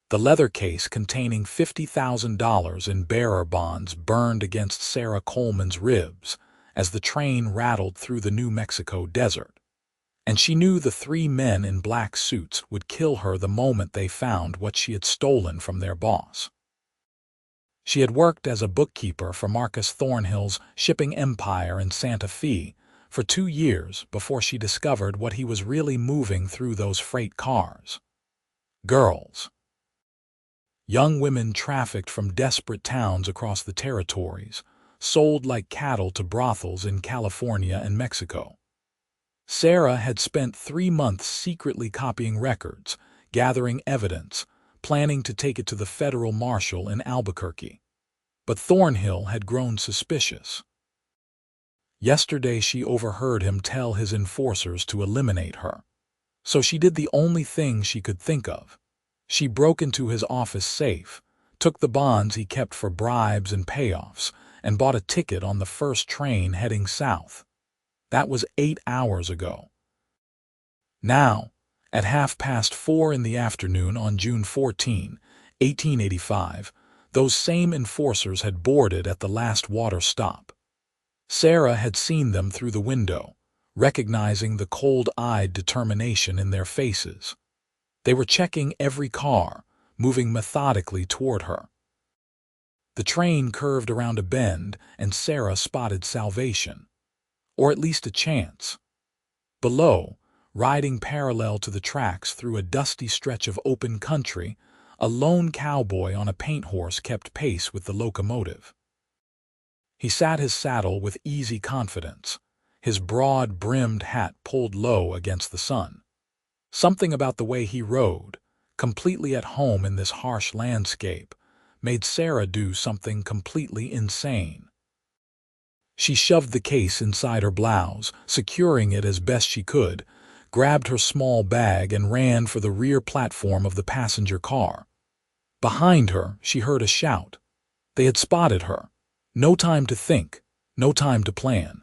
The leather case containing $50,000 in bearer bonds burned against Sarah Coleman's ribs as the train rattled through the New Mexico desert. And she knew the three men in black suits would kill her the moment they found what she had stolen from their boss. She had worked as a bookkeeper for Marcus Thornhill's shipping empire in Santa Fe for 2 years before she discovered what he was really moving through those freight cars. Girls. Young women trafficked from desperate towns across the territories, sold like cattle to brothels in California and Mexico. Sarah had spent 3 months secretly copying records, gathering evidence, planning to take it to the federal marshal in Albuquerque. But Thornhill had grown suspicious. Yesterday she overheard him tell his enforcers to eliminate her. So she did the only thing she could think of. She broke into his office safe, took the bonds he kept for bribes and payoffs, and bought a ticket on the first train heading south. That was 8 hours ago. Now, at 4:30 in the afternoon on June 14, 1885, those same enforcers had boarded at the last water stop. Sarah had seen them through the window, recognizing the cold-eyed determination in their faces. They were checking every car, moving methodically toward her. The train curved around a bend, and Sarah spotted salvation. Or at least a chance. Below, riding parallel to the tracks through a dusty stretch of open country, a lone cowboy on a paint horse kept pace with the locomotive. He sat his saddle with easy confidence, his broad-brimmed hat pulled low against the sun. Something about the way he rode, completely at home in this harsh landscape, made Sarah do something completely insane. She shoved the case inside her blouse, securing it as best she could, grabbed her small bag and ran for the rear platform of the passenger car. Behind her, she heard a shout. They had spotted her. No time to think, no time to plan.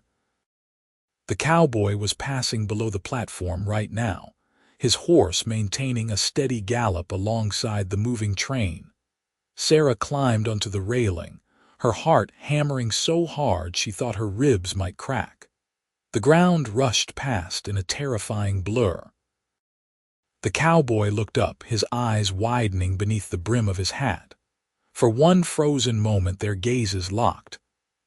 The cowboy was passing below the platform right now, his horse maintaining a steady gallop alongside the moving train. Sarah climbed onto the railing, her heart hammering so hard she thought her ribs might crack. The ground rushed past in a terrifying blur. The cowboy looked up, his eyes widening beneath the brim of his hat. For one frozen moment their gazes locked.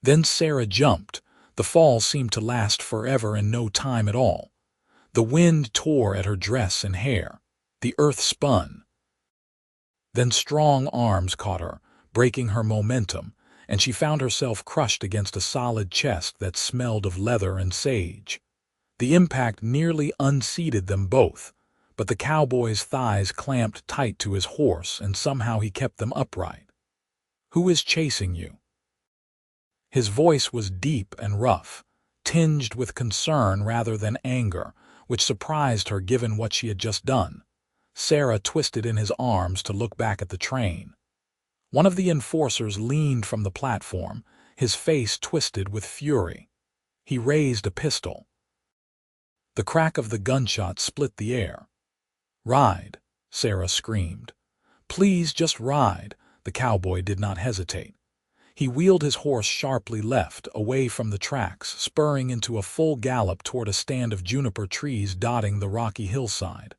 Then Sarah jumped. The fall seemed to last forever and no time at all. The wind tore at her dress and hair. The earth spun. Then strong arms caught her, breaking her momentum, and she found herself crushed against a solid chest that smelled of leather and sage. The impact nearly unseated them both, but the cowboy's thighs clamped tight to his horse and somehow he kept them upright. "Who is chasing you?" His voice was deep and rough, tinged with concern rather than anger, which surprised her given what she had just done. Sarah twisted in his arms to look back at the train. One of the enforcers leaned from the platform, his face twisted with fury. He raised a pistol. The crack of the gunshot split the air. "Ride," Sarah screamed. "Please just ride." The cowboy did not hesitate. He wheeled his horse sharply left, away from the tracks, spurring into a full gallop toward a stand of juniper trees dotting the rocky hillside.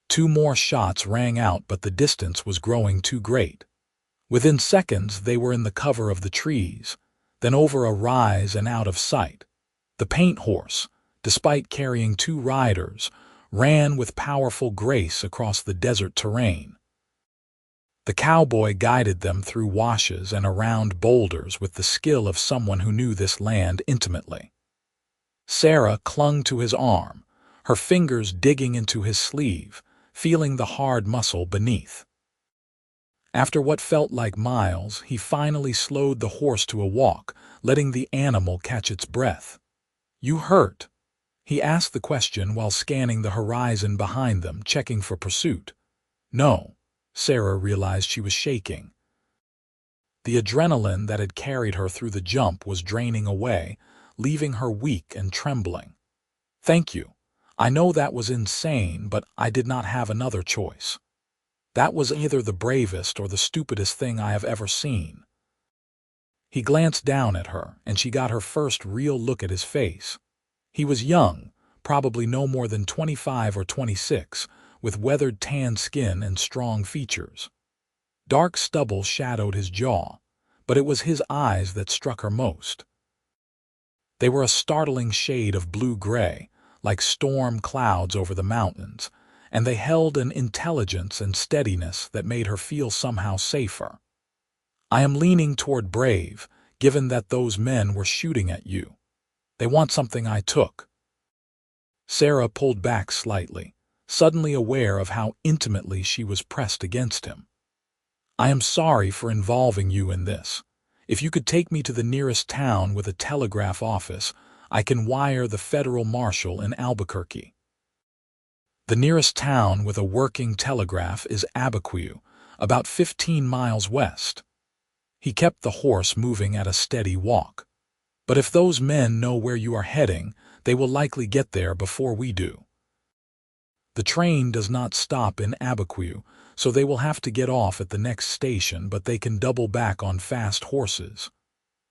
2 more shots rang out, but the distance was growing too great. Within seconds they were in the cover of the trees, then over a rise and out of sight. The paint horse, despite carrying 2 riders, ran with powerful grace across the desert terrain. The cowboy guided them through washes and around boulders with the skill of someone who knew this land intimately. Sarah clung to his arm, her fingers digging into his sleeve, feeling the hard muscle beneath. After what felt like miles, he finally slowed the horse to a walk, letting the animal catch its breath. "You hurt?" He asked the question while scanning the horizon behind them, checking for pursuit. "No." Sarah realized she was shaking. The adrenaline that had carried her through the jump was draining away, leaving her weak and trembling. "Thank you. I know that was insane, but I did not have another choice." That was either the bravest or the stupidest thing I have ever seen. He glanced down at her, and she got her first real look at his face. He was young, probably no more than 25 or 26, with weathered tan skin and strong features. Dark stubble shadowed his jaw, but it was his eyes that struck her most. They were a startling shade of blue-gray, like storm clouds over the mountains, and they held an intelligence and steadiness that made her feel somehow safer. I am leaning toward brave, given that those men were shooting at you. They want something I took. Sarah pulled back slightly, suddenly aware of how intimately she was pressed against him. I am sorry for involving you in this. If you could take me to the nearest town with a telegraph office, I can wire the federal marshal in Albuquerque. The nearest town with a working telegraph is Abiquiu, about 15 miles west. He kept the horse moving at a steady walk. But if those men know where you are heading, they will likely get there before we do. The train does not stop in Abiquiu, so they will have to get off at the next station, but they can double back on fast horses.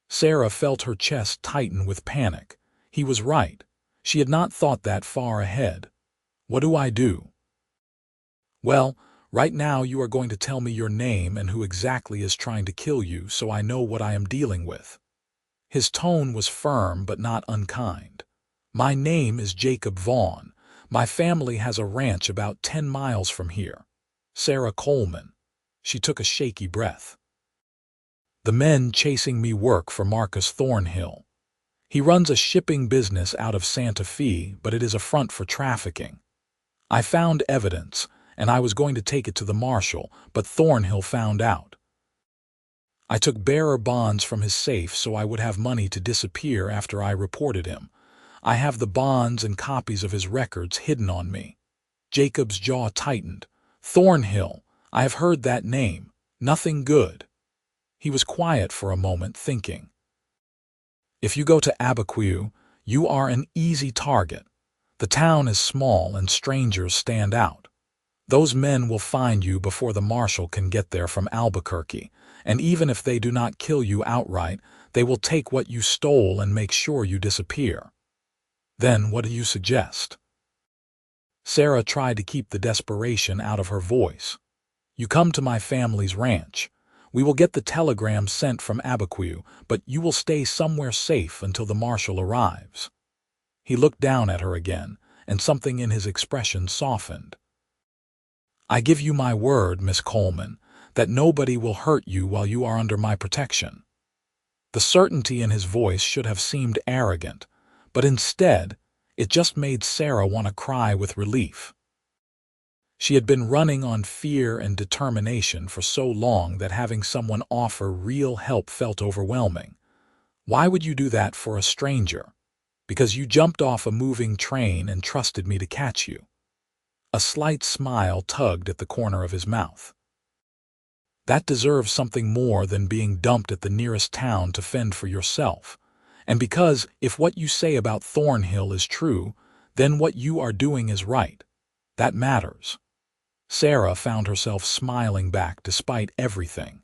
Sarah felt her chest tighten with panic. He was right. She had not thought that far ahead. What do I do? Well, right now you are going to tell me your name and who exactly is trying to kill you, so I know what I am dealing with. His tone was firm but not unkind. My name is Jacob Vaughn. My family has a ranch about 10 miles from here. Sarah Coleman. She took a shaky breath. The men chasing me work for Marcus Thornhill. He runs a shipping business out of Santa Fe, but it is a front for trafficking. I found evidence, and I was going to take it to the marshal, but Thornhill found out. I took bearer bonds from his safe so I would have money to disappear after I reported him. I have the bonds and copies of his records hidden on me. Jacob's jaw tightened. Thornhill, I have heard that name. Nothing good. He was quiet for a moment, thinking. If you go to Abiquiu, you are an easy target. The town is small and strangers stand out. Those men will find you before the marshal can get there from Albuquerque, and even if they do not kill you outright, they will take what you stole and make sure you disappear. Then what do you suggest? Sarah tried to keep the desperation out of her voice. You come to my family's ranch. We will get the telegram sent from Abiquiu, but you will stay somewhere safe until the marshal arrives. He looked down at her again, and something in his expression softened. I give you my word, Miss Coleman, that nobody will hurt you while you are under my protection. The certainty in his voice should have seemed arrogant, but instead, it just made Sarah want to cry with relief. She had been running on fear and determination for so long that having someone offer real help felt overwhelming. Why would you do that for a stranger? Because you jumped off a moving train and trusted me to catch you. A slight smile tugged at the corner of his mouth. That deserves something more than being dumped at the nearest town to fend for yourself. And because if what you say about Thornhill is true, then what you are doing is right. That matters. Sarah found herself smiling back despite everything.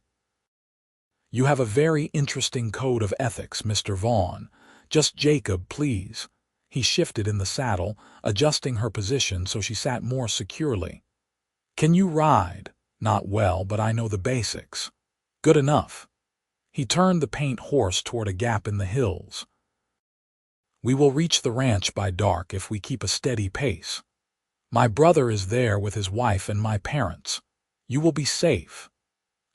You have a very interesting code of ethics, Mr. Vaughn. Just Jacob, please. He shifted in the saddle, adjusting her position so she sat more securely. Can you ride? Not well, but I know the basics. Good enough. He turned the paint horse toward a gap in the hills. We will reach the ranch by dark if we keep a steady pace. My brother is there with his wife and my parents. You will be safe.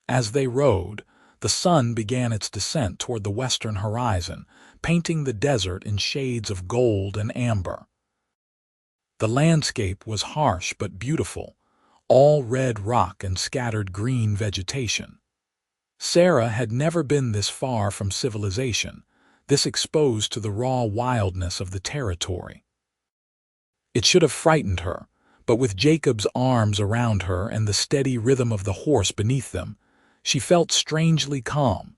As they rode, the sun began its descent toward the western horizon, painting the desert in shades of gold and amber. The landscape was harsh but beautiful, all red rock and scattered green vegetation. Sarah had never been this far from civilization, this exposed to the raw wildness of the territory. It should have frightened her, but with Jacob's arms around her and the steady rhythm of the horse beneath them, she felt strangely calm.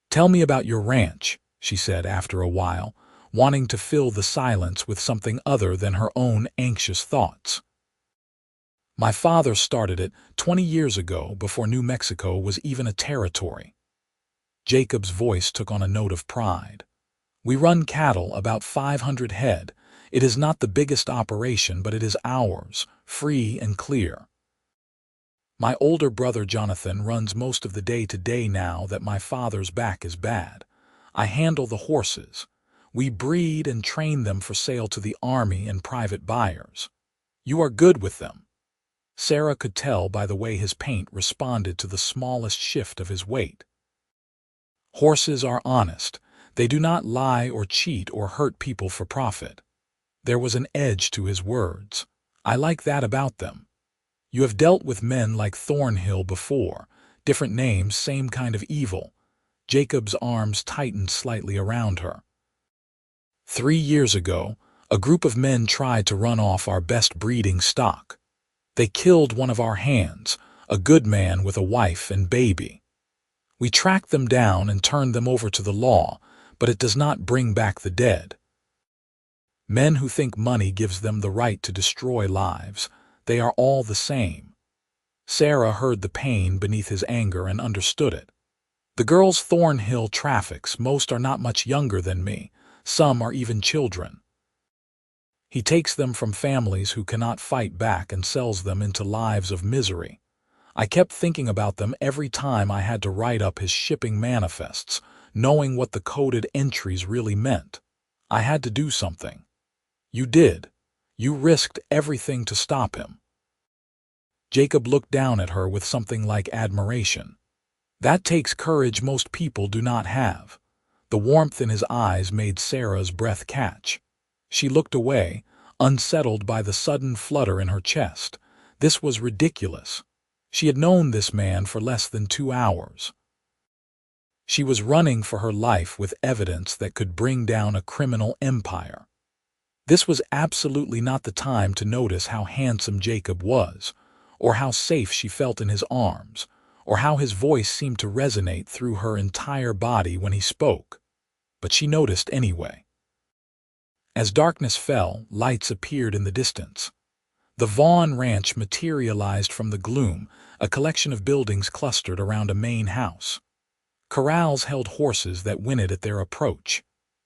Tell me about your ranch, she said after a while, wanting to fill the silence with something other than her own anxious thoughts. My father started it 20 years ago before New Mexico was even a territory. Jacob's voice took on a note of pride. We run cattle, about 500 head. It is not the biggest operation, but it is ours, free and clear. My older brother Jonathan runs most of the day-to-day now that my father's back is bad. I handle the horses. We breed and train them for sale to the army and private buyers. You are good with them. Sarah could tell by the way his paint responded to the smallest shift of his weight. Horses are honest. They do not lie or cheat or hurt people for profit. There was an edge to his words. I like that about them. You have dealt with men like Thornhill before. Different names, same kind of evil. Jacob's arms tightened slightly around her. 3 years ago, a group of men tried to run off our best breeding stock. They killed one of our hands, a good man with a wife and baby. We tracked them down and turned them over to the law, but it does not bring back the dead. Men who think money gives them the right to destroy lives, they are all the same. Sarah heard the pain beneath his anger and understood it. The girls Thornhill traffics, most are not much younger than me. Some are even children. He takes them from families who cannot fight back and sells them into lives of misery. I kept thinking about them every time I had to write up his shipping manifests, knowing what the coded entries really meant. I had to do something. You did. You risked everything to stop him. Jacob looked down at her with something like admiration. That takes courage most people do not have. The warmth in his eyes made Sarah's breath catch. She looked away, unsettled by the sudden flutter in her chest. This was ridiculous. She had known this man for less than 2 hours. She was running for her life with evidence that could bring down a criminal empire. This was absolutely not the time to notice how handsome Jacob was, or how safe she felt in his arms, or how his voice seemed to resonate through her entire body when he spoke. But she noticed anyway. As darkness fell, lights appeared in the distance. The Vaughn ranch materialized from the gloom, a collection of buildings clustered around a main house. Corrals held horses that whinnied at their approach.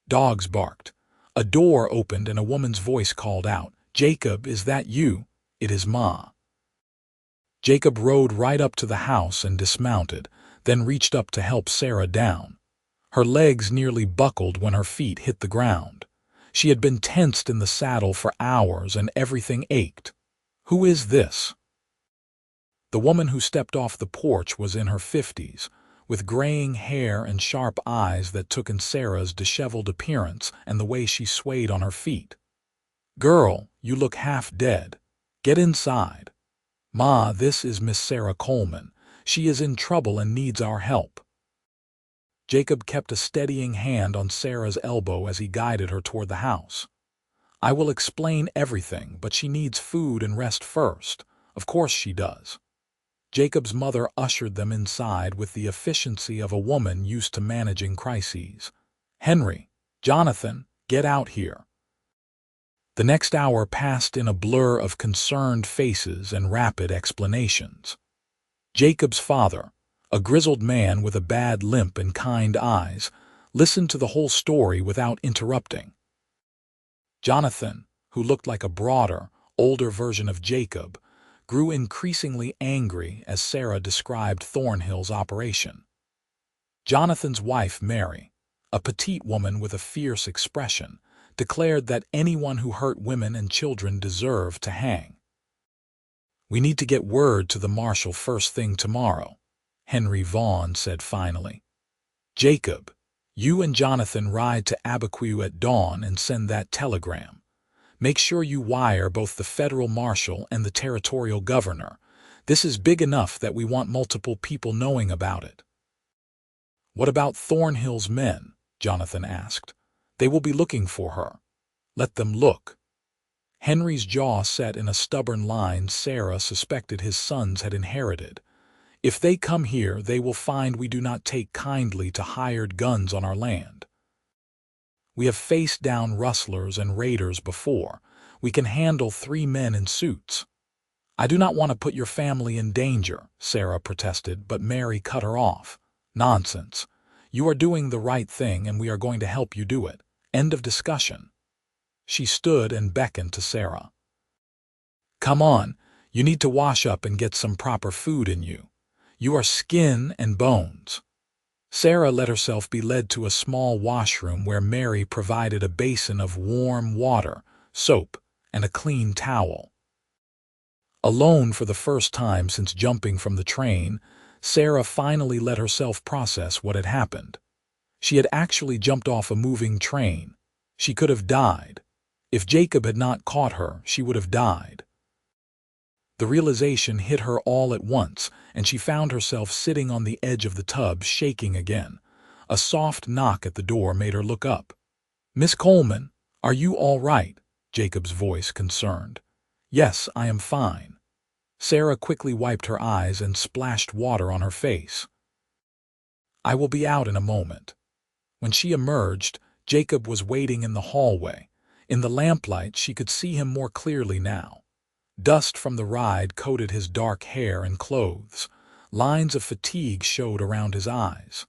Dogs barked. A door opened and a woman's voice called out, "Jacob, is that you? It is Ma." Jacob rode right up to the house and dismounted, then reached up to help Sarah down. Her legs nearly buckled when her feet hit the ground. She had been tensed in the saddle for hours and everything ached. Who is this? The woman who stepped off the porch was in her 50s, with graying hair and sharp eyes that took in Sarah's disheveled appearance and the way she swayed on her feet. "Girl, you look half dead. Get inside." "Ma, this is Miss Sarah Coleman. She is in trouble and needs our help." Jacob kept a steadying hand on Sarah's elbow as he guided her toward the house. "I will explain everything, but she needs food and rest first. Of course she does." Jacob's mother ushered them inside with the efficiency of a woman used to managing crises. "Henry, Jonathan, get out here." The next hour passed in a blur of concerned faces and rapid explanations. Jacob's father, a grizzled man with a bad limp and kind eyes, listened to the whole story without interrupting. Jonathan, who looked like a broader, older version of Jacob, grew increasingly angry as Sarah described Thornhill's operation. Jonathan's wife, Mary, a petite woman with a fierce expression, declared that anyone who hurt women and children deserved to hang. "We need to get word to the marshal first thing tomorrow," Henry Vaughn said finally. "Jacob, you and Jonathan ride to Abiquiu at dawn and send that telegram. Make sure you wire both the federal marshal and the territorial governor. This is big enough that we want multiple people knowing about it." "What about Thornhill's men?" Jonathan asked. "They will be looking for her. Let them look." Henry's jaw set in a stubborn line Sarah suspected his sons had inherited. "If they come here, they will find we do not take kindly to hired guns on our land. We have faced down rustlers and raiders before. We can handle 3 men in suits." I do not want to put your family in danger, Sarah protested, but Mary cut her off. Nonsense. You are doing the right thing and we are going to help you do it. End of discussion. She stood and beckoned to Sarah. Come on, you need to wash up and get some proper food in you. You are skin and bones. Sarah let herself be led to a small washroom where Mary provided a basin of warm water, soap, and a clean towel. Alone for the first time since jumping from the train, Sarah finally let herself process what had happened. She had actually jumped off a moving train. She could have died. If Jacob had not caught her, she would have died. The realization hit her all at once, and she found herself sitting on the edge of the tub, shaking again. A soft knock at the door made her look up. "Miss Coleman, are you all right?" Jacob's voice concerned. "Yes, I am fine." Sarah quickly wiped her eyes and splashed water on her face. "I will be out in a moment." When she emerged, Jacob was waiting in the hallway. In the lamplight, she could see him more clearly now. Dust from the ride coated his dark hair and clothes. Lines of fatigue showed around his eyes.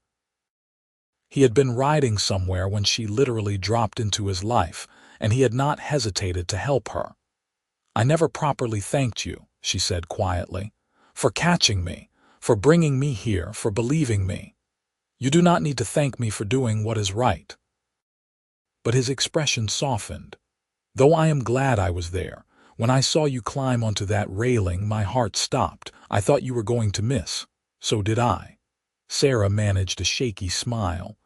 He had been riding somewhere when she literally dropped into his life, and he had not hesitated to help her. "I never properly thanked you," she said quietly, "for catching me, for bringing me here, for believing me. You do not need to thank me for doing what is right." But his expression softened. "Though I am glad I was there, when I saw you climb onto that railing, my heart stopped. I thought you were going to miss. So did I." Sarah managed a shaky smile.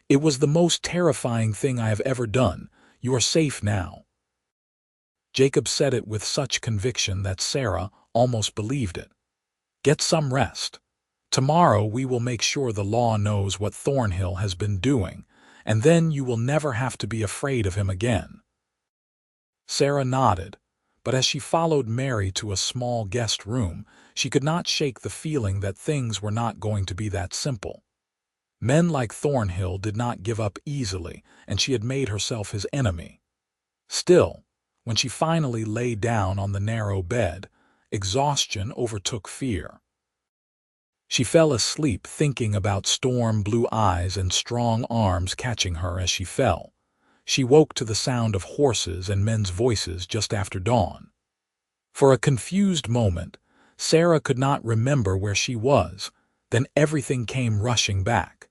"It was the most terrifying thing I have ever done. You are safe now." Jacob said it with such conviction that Sarah almost believed it. "Get some rest. Tomorrow we will make sure the law knows what Thornhill has been doing, and then you will never have to be afraid of him again." Sarah nodded, but as she followed Mary to a small guest room, she could not shake the feeling that things were not going to be that simple. Men like Thornhill did not give up easily, and she had made herself his enemy. Still, when she finally lay down on the narrow bed, exhaustion overtook fear. She fell asleep thinking about storm-blue eyes and strong arms catching her as she fell. She woke to the sound of horses and men's voices just after dawn. For a confused moment, Sarah could not remember where she was, then everything came rushing back.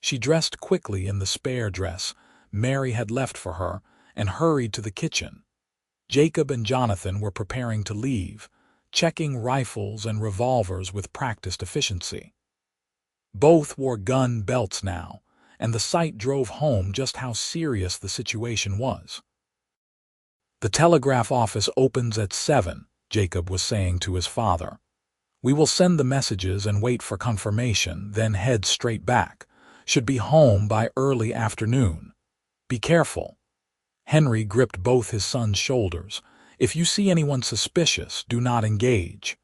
She dressed quickly in the spare dress Mary had left for her and hurried to the kitchen. Jacob and Jonathan were preparing to leave, checking rifles and revolvers with practiced efficiency. Both wore gun belts now, and the sight drove home just how serious the situation was. "The telegraph office opens at 7, Jacob was saying to his father. "We will send the messages and wait for confirmation, then head straight back. Should be home by early afternoon. Be careful." Henry gripped both his son's shoulders. "If you see anyone suspicious, do not engage.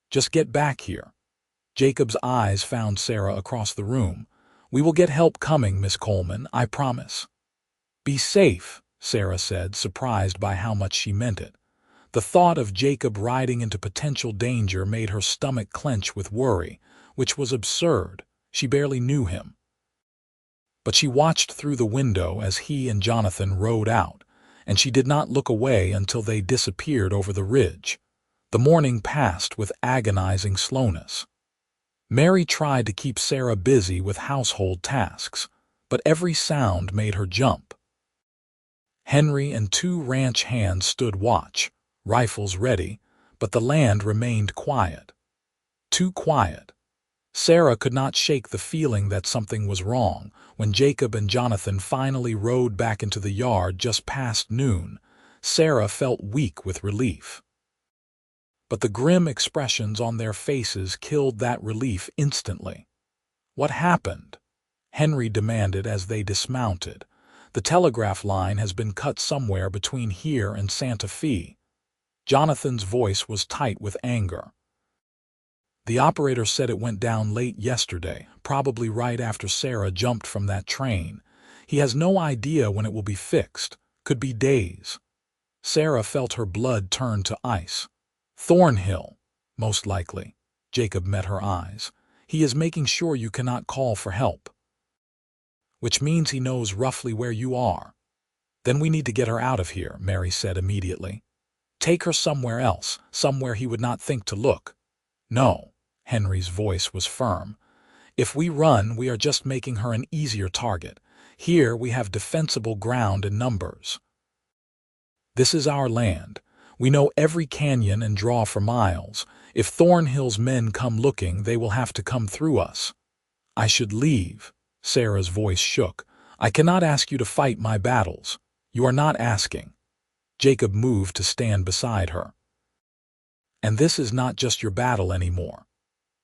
Just get back here." Jacob's eyes found Sarah across the room. "We will get help coming, Miss Coleman, I promise." "Be safe," Sarah said, surprised by how much she meant it. The thought of Jacob riding into potential danger made her stomach clench with worry, which was absurd. She barely knew him. But she watched through the window as he and Jonathan rode out, and she did not look away until they disappeared over the ridge. The morning passed with agonizing slowness. Mary tried to keep Sarah busy with household tasks, but every sound made her jump. Henry and 2 ranch hands stood watch, rifles ready, but the land remained quiet. Too quiet. Sarah could not shake the feeling that something was wrong. When Jacob and Jonathan finally rode back into the yard just past noon, Sarah felt weak with relief. But the grim expressions on their faces killed that relief instantly. "What happened?" Henry demanded as they dismounted. "The telegraph line has been cut somewhere between here and Santa Fe." Jonathan's voice was tight with anger. "The operator said it went down late yesterday, probably right after Sarah jumped from that train. He has no idea when it will be fixed. Could be days." Sarah felt her blood turn to ice. Thornhill, most likely. Jacob met her eyes. He is making sure you cannot call for help. Which means he knows roughly where you are. Then we need to get her out of here, Mary said immediately. Take her somewhere else, somewhere he would not think to look. No, Henry's voice was firm. If we run, we are just making her an easier target. Here we have defensible ground in numbers. This is our land. We know every canyon and draw for miles. If Thornhill's men come looking, they will have to come through us. I should leave. Sarah's voice shook. I cannot ask you to fight my battles. You are not asking. Jacob moved to stand beside her. And this is not just your battle anymore.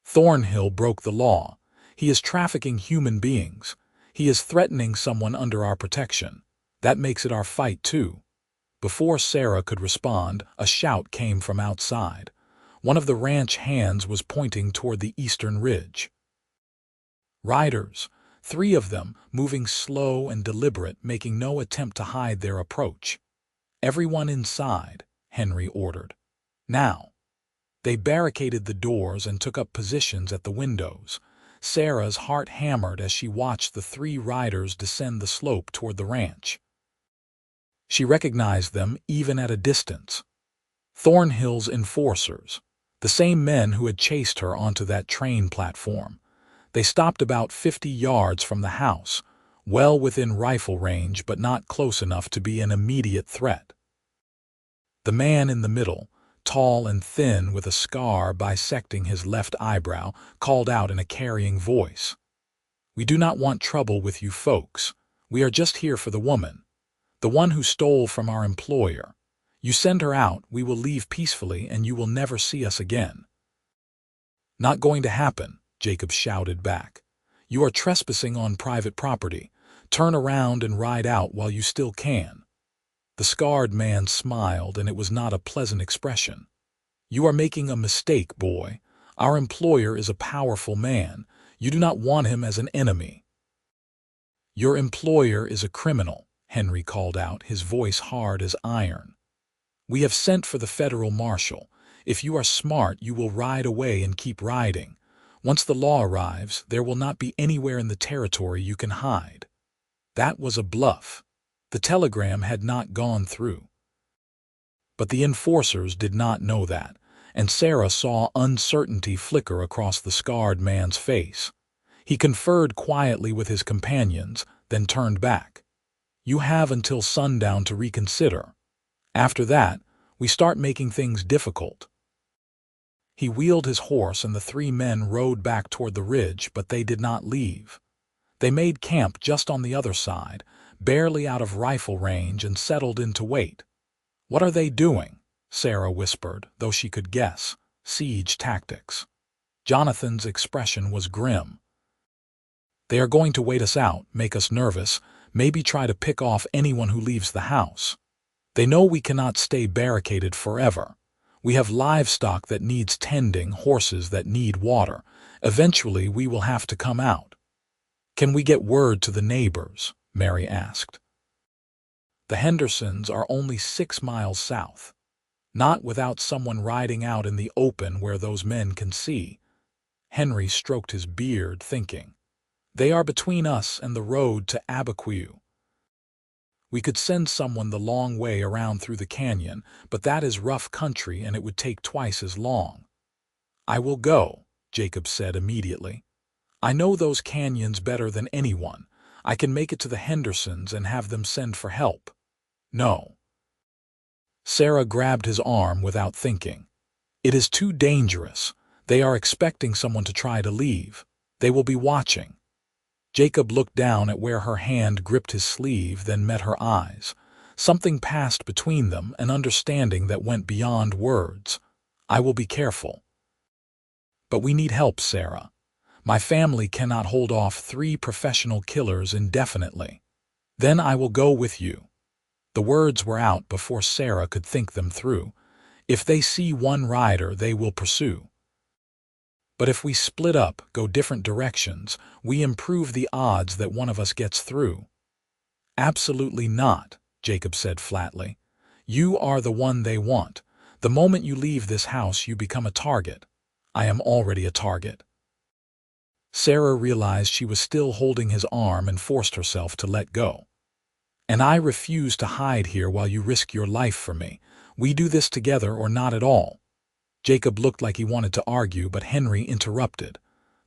Thornhill broke the law. He is trafficking human beings. He is threatening someone under our protection. That makes it our fight, too. Before Sarah could respond, a shout came from outside. One of the ranch hands was pointing toward the eastern ridge. Riders, 3 of them, moving slow and deliberate, making no attempt to hide their approach. Everyone inside, Henry ordered. Now. They barricaded the doors and took up positions at the windows. Sarah's heart hammered as she watched the 3 riders descend the slope toward the ranch. She recognized them even at a distance. Thornhill's enforcers, the same men who had chased her onto that train platform. They stopped about 50 yards from the house, well within rifle range but not close enough to be an immediate threat. The man in the middle, tall and thin with a scar bisecting his left eyebrow, called out in a carrying voice. We do not want trouble with you folks. We are just here for the woman, the one who stole from our employer. You send her out, we will leave peacefully, and you will never see us again. Not going to happen, Jacob shouted back. You are trespassing on private property. Turn around and ride out while you still can. The scarred man smiled, and it was not a pleasant expression. You are making a mistake, boy. Our employer is a powerful man. You do not want him as an enemy. Your employer is a criminal, Henry called out, his voice hard as iron. We have sent for the federal marshal. If you are smart, you will ride away and keep riding. Once the law arrives, there will not be anywhere in the territory you can hide. That was a bluff. The telegram had not gone through. But the enforcers did not know that, and Sarah saw uncertainty flicker across the scarred man's face. He conferred quietly with his companions, then turned back. You have until sundown to reconsider. After that, we start making things difficult. He wheeled his horse and the 3 men rode back toward the ridge, but they did not leave. They made camp just on the other side, barely out of rifle range, and settled in to wait. What are they doing? Sarah whispered, though she could guess. Siege tactics. Jonathan's expression was grim. They are going to wait us out, make us nervous, maybe try to pick off anyone who leaves the house. They know we cannot stay barricaded forever. We have livestock that needs tending, horses that need water. Eventually we will have to come out. Can we get word to the neighbors? Mary asked. The Hendersons are only 6 miles south. Not without someone riding out in the open where those men can see. Henry stroked his beard, thinking. They are between us and the road to Abiquiu. We could send someone the long way around through the canyon, but that is rough country and it would take twice as long. I will go, Jacob said immediately. I know those canyons better than anyone. I can make it to the Hendersons and have them send for help. No. Sarah grabbed his arm without thinking. It is too dangerous. They are expecting someone to try to leave. They will be watching. Jacob looked down at where her hand gripped his sleeve, then met her eyes. Something passed between them, an understanding that went beyond words. I will be careful. But we need help, Sarah. My family cannot hold off 3 professional killers indefinitely. Then I will go with you. The words were out before Sarah could think them through. If they see one rider, they will pursue. But if we split up, go different directions, we improve the odds that one of us gets through. Absolutely not, Jacob said flatly. You are the one they want. The moment you leave this house, you become a target. I am already a target." Sarah realized she was still holding his arm and forced herself to let go. "And I refuse to hide here while you risk your life for me. We do this together or not at all." Jacob looked like he wanted to argue, but Henry interrupted.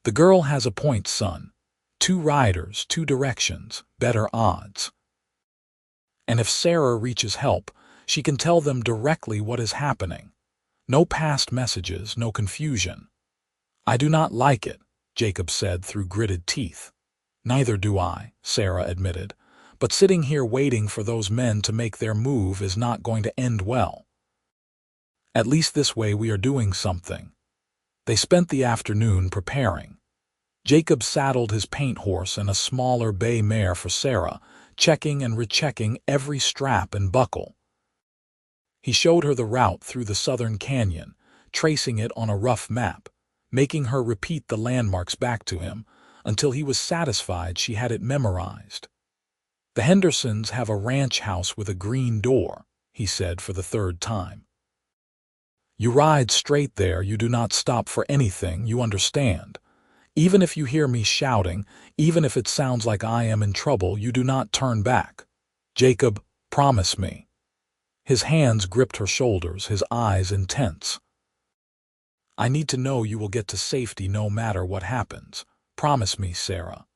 "The girl has a point, son. 2 riders, 2 directions, better odds. And if Sarah reaches help, she can tell them directly what is happening. No past messages, no confusion." "I do not like it," Jacob said through gritted teeth. "Neither do I," Sarah admitted. "But sitting here waiting for those men to make their move is not going to end well. At least this way we are doing something." They spent the afternoon preparing. Jacob saddled his paint horse and a smaller bay mare for Sarah, checking and rechecking every strap and buckle. He showed her the route through the southern canyon, tracing it on a rough map, making her repeat the landmarks back to him until he was satisfied she had it memorized. "The Hendersons have a ranch house with a green door," he said for the 3rd time. "You ride straight there, you do not stop for anything, you understand. Even if you hear me shouting, even if it sounds like I am in trouble, you do not turn back. Jacob, promise me." His hands gripped her shoulders, his eyes intense. "I need to know you will get to safety no matter what happens. Promise me, Sarah."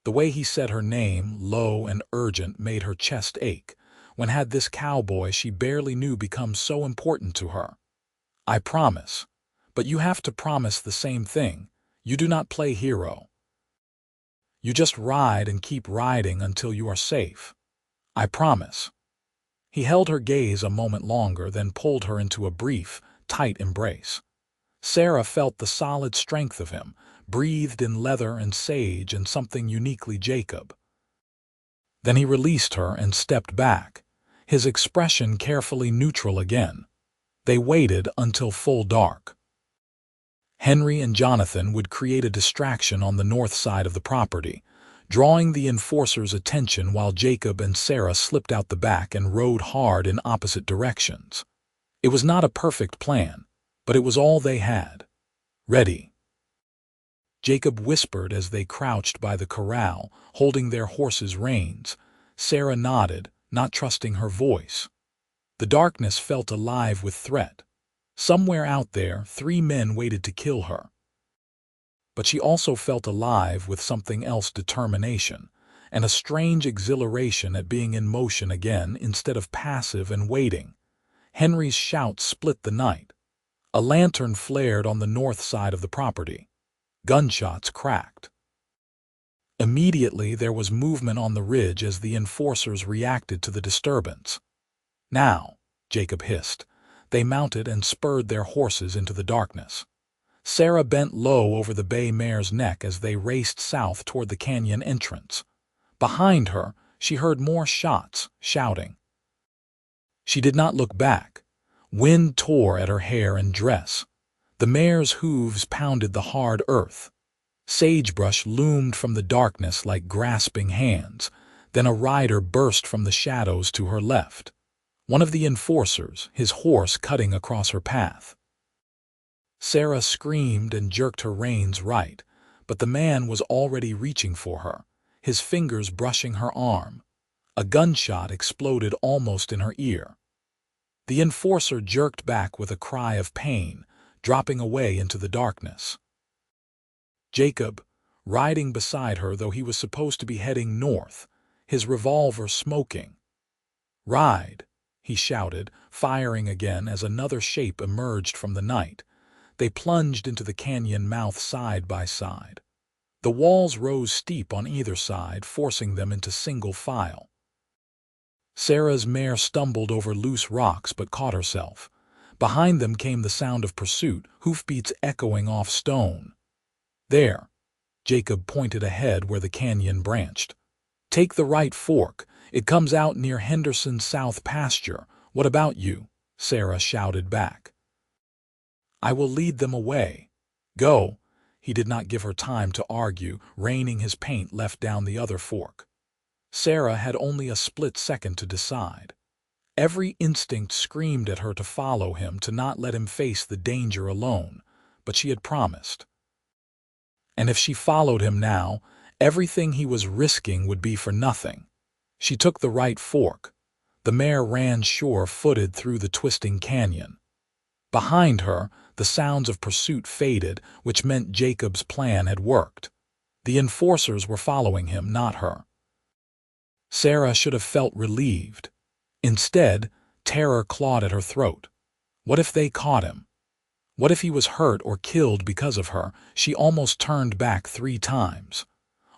The way he said her name, low and urgent, made her chest ache. When had this cowboy she barely knew become so important to her? "I promise. But you have to promise the same thing. You do not play hero. You just ride and keep riding until you are safe." "I promise." He held her gaze a moment longer, then pulled her into a brief, tight embrace. Sarah felt the solid strength of him, breathed in leather and sage and something uniquely Jacob. Then he released her and stepped back, his expression carefully neutral again. They waited until full dark. Henry and Jonathan would create a distraction on the north side of the property, drawing the enforcers' attention while Jacob and Sarah slipped out the back and rode hard in opposite directions. It was not a perfect plan, but it was all they had. "Ready," Jacob whispered as they crouched by the corral, holding their horses' reins. Sarah nodded, not trusting her voice. The darkness felt alive with threat. Somewhere out there, 3 men waited to kill her. But she also felt alive with something else, determination, and a strange exhilaration at being in motion again instead of passive and waiting. Henry's shout split the night. A lantern flared on the north side of the property. Gunshots cracked. Immediately there was movement on the ridge as the enforcers reacted to the disturbance. "Now," Jacob hissed. They mounted and spurred their horses into the darkness. Sarah bent low over the bay mare's neck as they raced south toward the canyon entrance. Behind her, she heard more shots, shouting. She did not look back. Wind tore at her hair and dress. The mare's hooves pounded the hard earth. Sagebrush loomed from the darkness like grasping hands. Then a rider burst from the shadows to her left. One of the enforcers, his horse cutting across her path. Sarah screamed and jerked her reins right, but the man was already reaching for her, his fingers brushing her arm. A gunshot exploded almost in her ear. The enforcer jerked back with a cry of pain, dropping away into the darkness. Jacob, riding beside her though he was supposed to be heading north, his revolver smoking. "Ride," he shouted, firing again as another shape emerged from the night. They plunged into the canyon mouth side by side. The walls rose steep on either side, forcing them into single file. Sarah's mare stumbled over loose rocks but caught herself. Behind them came the sound of pursuit, hoofbeats echoing off stone. "There," Jacob pointed ahead where the canyon branched. "Take the right fork. It comes out near Henderson's south pasture. What about you?" Sarah shouted back. "I will lead them away. Go." He did not give her time to argue, raining his paint left down the other fork. Sarah had only a split second to decide. Every instinct screamed at her to follow him, to not let him face the danger alone, but she had promised. And if she followed him now, everything he was risking would be for nothing. She took the right fork. The mare ran sure-footed through the twisting canyon. Behind her, the sounds of pursuit faded, which meant Jacob's plan had worked. The enforcers were following him, not her. Sarah should have felt relieved. Instead, terror clawed at her throat. What if they caught him? What if he was hurt or killed because of her? She almost turned back 3 times.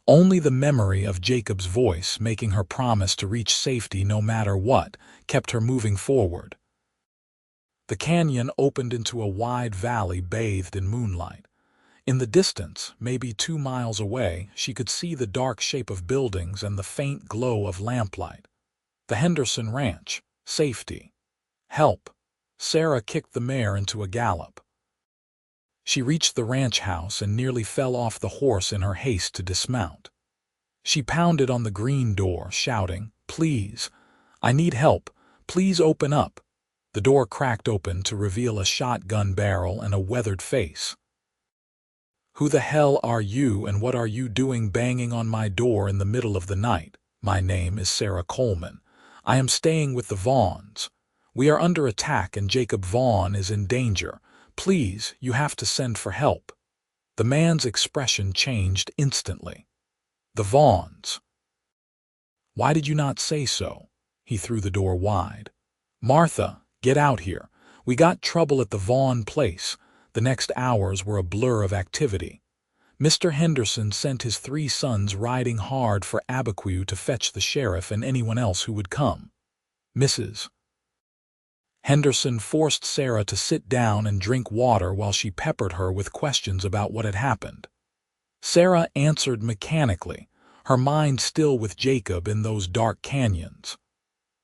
Only the memory of Jacob's voice, making her promise to reach safety no matter what, kept her moving forward. The canyon opened into a wide valley bathed in moonlight. In the distance, maybe 2 miles away, she could see the dark shape of buildings and the faint glow of lamplight. The Henderson Ranch. Safety. Help. Sarah kicked the mare into a gallop. She reached the ranch house and nearly fell off the horse in her haste to dismount. She pounded on the green door, shouting, "Please, I need help. Please open up." The door cracked open to reveal a shotgun barrel and a weathered face. "Who the hell are you, and what are you doing banging on my door in the middle of the night? My name is Sarah Coleman. I am staying with the Vaughns. We are under attack and Jacob Vaughn is in danger. Please, you have to send for help." The man's expression changed instantly. "The Vaughns? Why did you not say so?" He threw the door wide. "Martha, get out here. We got trouble at the Vaughn place." The next hours were a blur of activity. Mr. Henderson sent his 3 sons riding hard for Abiquiu to fetch the sheriff and anyone else who would come. Mrs. Henderson forced Sarah to sit down and drink water while she peppered her with questions about what had happened. Sarah answered mechanically, her mind still with Jacob in those dark canyons.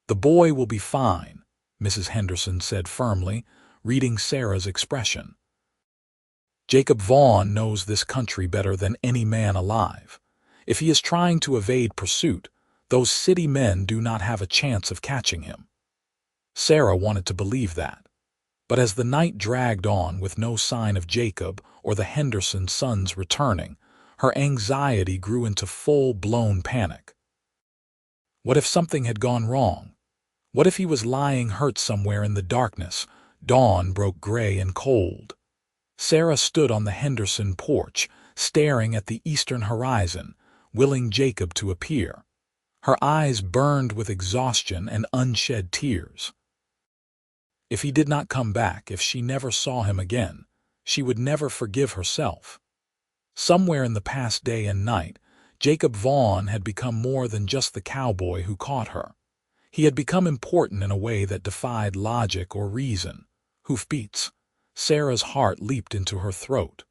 "The boy will be fine," Mrs. Henderson said firmly, reading Sarah's expression. "Jacob Vaughn knows this country better than any man alive. If he is trying to evade pursuit, those city men do not have a chance of catching him." Sarah wanted to believe that. But as the night dragged on with no sign of Jacob or the Henderson sons returning, her anxiety grew into full-blown panic. What if something had gone wrong? What if he was lying hurt somewhere in the darkness? Dawn broke gray and cold. Sarah stood on the Henderson porch, staring at the eastern horizon, willing Jacob to appear. Her eyes burned with exhaustion and unshed tears. If he did not come back, if she never saw him again, she would never forgive herself. Somewhere in the past day and night, Jacob Vaughn had become more than just the cowboy who caught her. He had become important in a way that defied logic or reason. Hoofbeats. Sarah's heart leaped into her throat.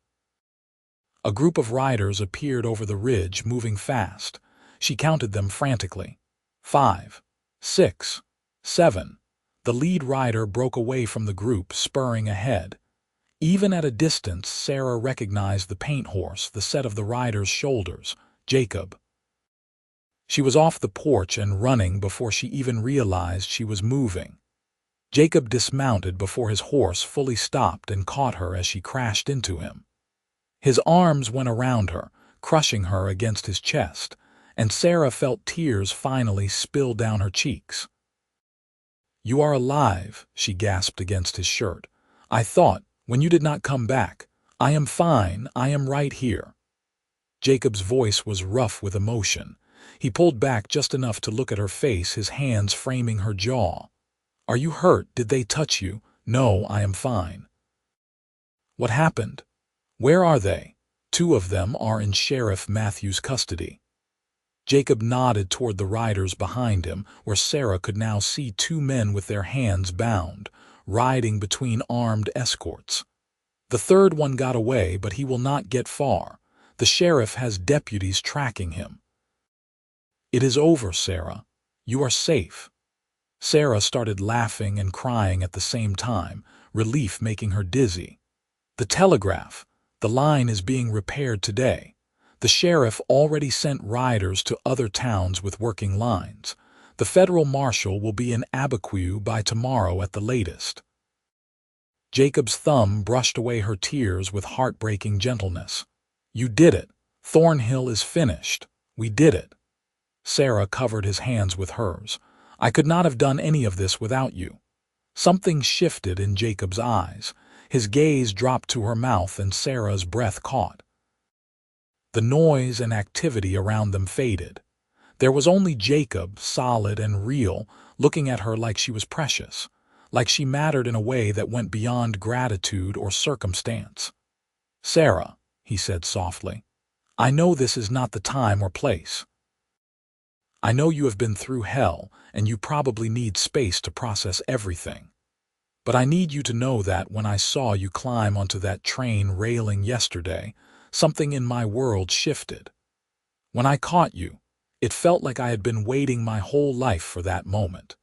A group of riders appeared over the ridge, moving fast. She counted them frantically. 5, 6, 7. The lead rider broke away from the group, spurring ahead. Even at a distance, Sarah recognized the paint horse, the set of the rider's shoulders, Jacob. She was off the porch and running before she even realized she was moving. Jacob dismounted before his horse fully stopped and caught her as she crashed into him. His arms went around her, crushing her against his chest, and Sarah felt tears finally spill down her cheeks. "You are alive," she gasped against his shirt. "I thought, when you did not come back, I am fine, I am right here." Jacob's voice was rough with emotion. He pulled back just enough to look at her face, his hands framing her jaw. "Are you hurt? Did they touch you?" "No, I am fine." "What happened? Where are they?" "2 of them are in Sheriff Matthews' custody." Jacob nodded toward the riders behind him, where Sarah could now see 2 men with their hands bound, riding between armed escorts. "The 3rd one got away, but he will not get far. The sheriff has deputies tracking him." "It is over, Sarah. You are safe." Sarah started laughing and crying at the same time, relief making her dizzy. "The telegraph. The line is being repaired today. The sheriff already sent riders to other towns with working lines. The federal marshal will be in Abiquiu by tomorrow at the latest." Jacob's thumb brushed away her tears with heartbreaking gentleness. "You did it. Thornhill is finished. We did it." Sarah covered his hands with hers. "I could not have done any of this without you." Something shifted in Jacob's eyes. His gaze dropped to her mouth and Sarah's breath caught. The noise and activity around them faded. There was only Jacob, solid and real, looking at her like she was precious, like she mattered in a way that went beyond gratitude or circumstance. "Sarah," he said softly, "I know this is not the time or place. I know you have been through hell and you probably need space to process everything. But I need you to know that when I saw you climb onto that train railing yesterday, something in my world shifted. When I caught you, it felt like I had been waiting my whole life for that moment.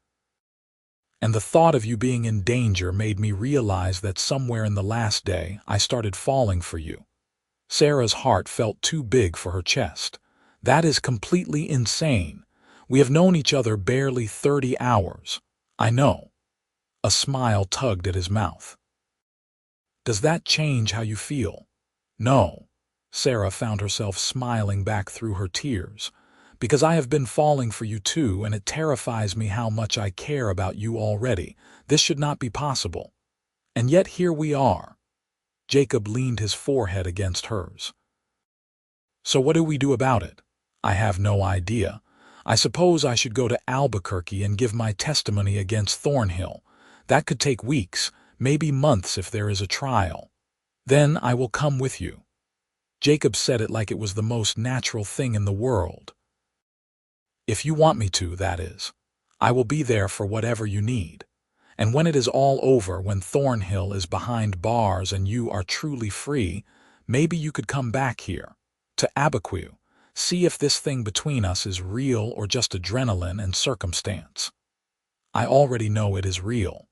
And the thought of you being in danger made me realize that somewhere in the last day I started falling for you." Sarah's heart felt too big for her chest. "That is completely insane. We have known each other barely 30 hours. I know." A smile tugged at his mouth. "Does that change how you feel?" "No." Sarah found herself smiling back through her tears. "Because I have been falling for you too, and it terrifies me how much I care about you already. This should not be possible. And yet here we are." Jacob leaned his forehead against hers. "So what do we do about it?" "I have no idea. I suppose I should go to Albuquerque and give my testimony against Thornhill. That could take weeks, maybe months if there is a trial. Then I will come with you." Jacob said it like it was the most natural thing in the world. "If you want me to, that is. I will be there for whatever you need. And when it is all over, when Thornhill is behind bars and you are truly free, maybe you could come back here, to Abiquiu, see if this thing between us is real or just adrenaline and circumstance. I already know it is real."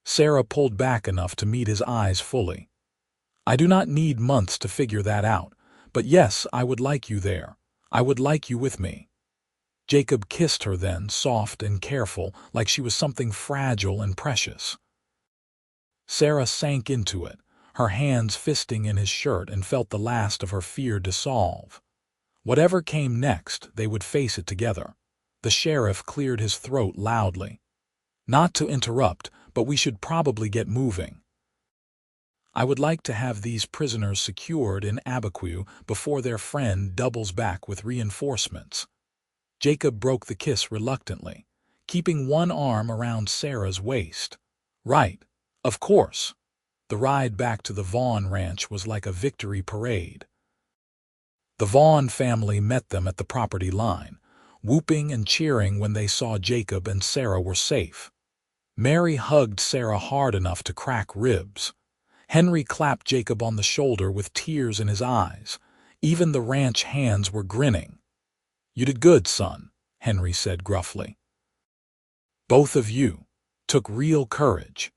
Sarah pulled back enough to meet his eyes fully. "I do not need months to figure that out, but yes, I would like you there. I would like you with me." Jacob kissed her then, soft and careful, like she was something fragile and precious. Sarah sank into it, her hands fisting in his shirt, and felt the last of her fear dissolve. Whatever came next, they would face it together. The sheriff cleared his throat loudly. "Not to interrupt, but we should probably get moving. I would like to have these prisoners secured in Abiquiu before their friend doubles back with reinforcements." Jacob broke the kiss reluctantly, keeping one arm around Sarah's waist. "Right, of course." The ride back to the Vaughn ranch was like a victory parade. The Vaughn family met them at the property line, whooping and cheering when they saw Jacob and Sarah were safe. Mary hugged Sarah hard enough to crack ribs. Henry clapped Jacob on the shoulder with tears in his eyes. Even the ranch hands were grinning. "You did good, son," Henry said gruffly. "Both of you took real courage."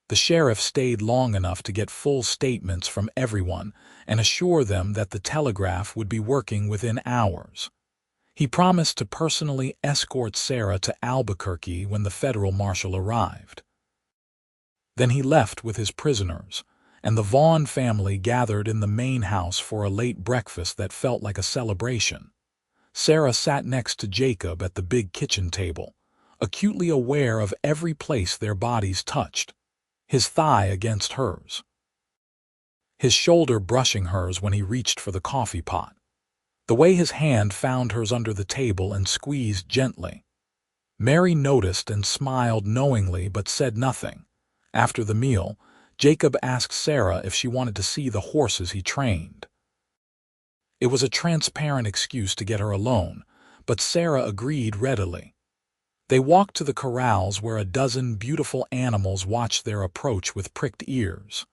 The sheriff stayed long enough to get full statements from everyone and assure them that the telegraph would be working within hours. He promised to personally escort Sarah to Albuquerque when the federal marshal arrived. Then he left with his prisoners, and the Vaughn family gathered in the main house for a late breakfast that felt like a celebration. Sarah sat next to Jacob at the big kitchen table, acutely aware of every place their bodies touched, his thigh against hers, his shoulder brushing hers when he reached for the coffee pot, the way his hand found hers under the table and squeezed gently. Mary noticed and smiled knowingly but said nothing. After the meal, Jacob asked Sarah if she wanted to see the horses he trained. It was a transparent excuse to get her alone, but Sarah agreed readily. They walked to the corrals where a dozen beautiful animals watched their approach with pricked ears.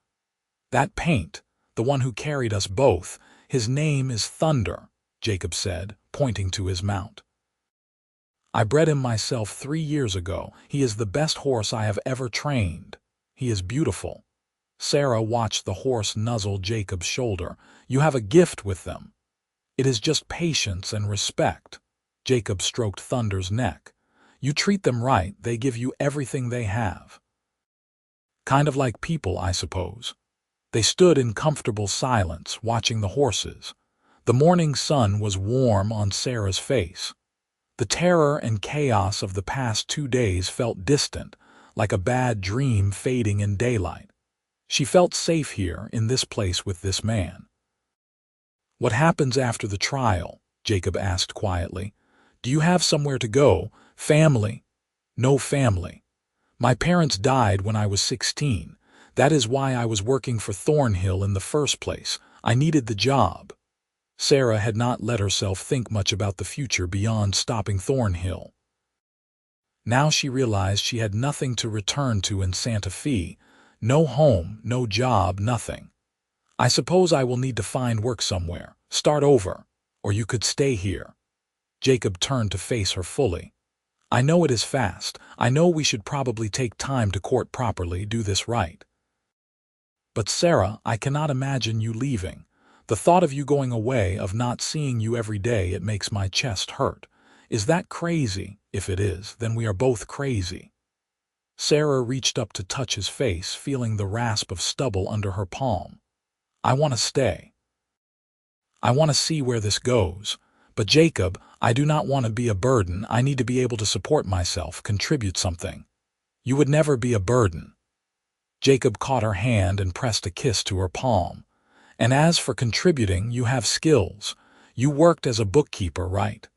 "That paint, the one who carried us both, his name is Thunder," Jacob said, pointing to his mount. "I bred him myself 3 years ago. He is the best horse I have ever trained. He is beautiful." Sarah watched the horse nuzzle Jacob's shoulder. "You have a gift with them. It is just patience and respect." Jacob stroked Thunder's neck. You treat them right, they give you everything they have. Kind of like people, I suppose. They stood in comfortable silence, watching the horses. The morning sun was warm on Sarah's face. The terror and chaos of the past 2 days felt distant, like a bad dream fading in daylight. She felt safe here in this place with this man. What happens after the trial? Jacob asked quietly. Do you have somewhere to go? Family? No family. My parents died when I was 16. That is why I was working for Thornhill in the first place. I needed the job. Sarah had not let herself think much about the future beyond stopping Thornhill. Now she realized she had nothing to return to in Santa Fe. No home, no job, nothing. I suppose I will need to find work somewhere, start over, or you could stay here. Jacob turned to face her fully. I know it is fast. I know we should probably take time to court properly, do this right. But Sarah, I cannot imagine you leaving. The thought of you going away, of not seeing you every day, it makes my chest hurt. Is that crazy? If it is, then we are both crazy. Sarah reached up to touch his face, feeling the rasp of stubble under her palm. I want to stay. I want to see where this goes. But Jacob, I do not want to be a burden. I need to be able to support myself, contribute something. You would never be a burden. Jacob caught her hand and pressed a kiss to her palm. And as for contributing, you have skills. You worked as a bookkeeper, right?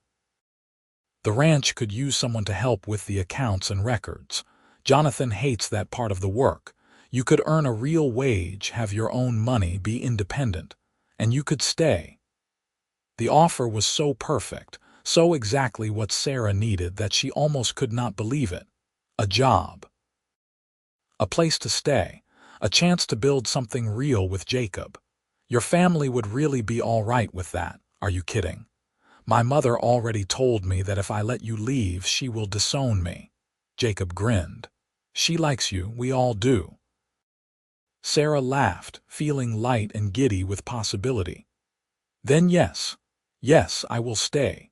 The ranch could use someone to help with the accounts and records. Jonathan hates that part of the work. You could earn a real wage, have your own money, be independent. And you could stay. The offer was so perfect, so exactly what Sarah needed that she almost could not believe it. A job. A place to stay. A chance to build something real with Jacob. Your family would really be all right with that. Are you kidding? My mother already told me that if I let you leave, she will disown me. Jacob grinned. She likes you, we all do. Sarah laughed, feeling light and giddy with possibility. Then yes, I will stay.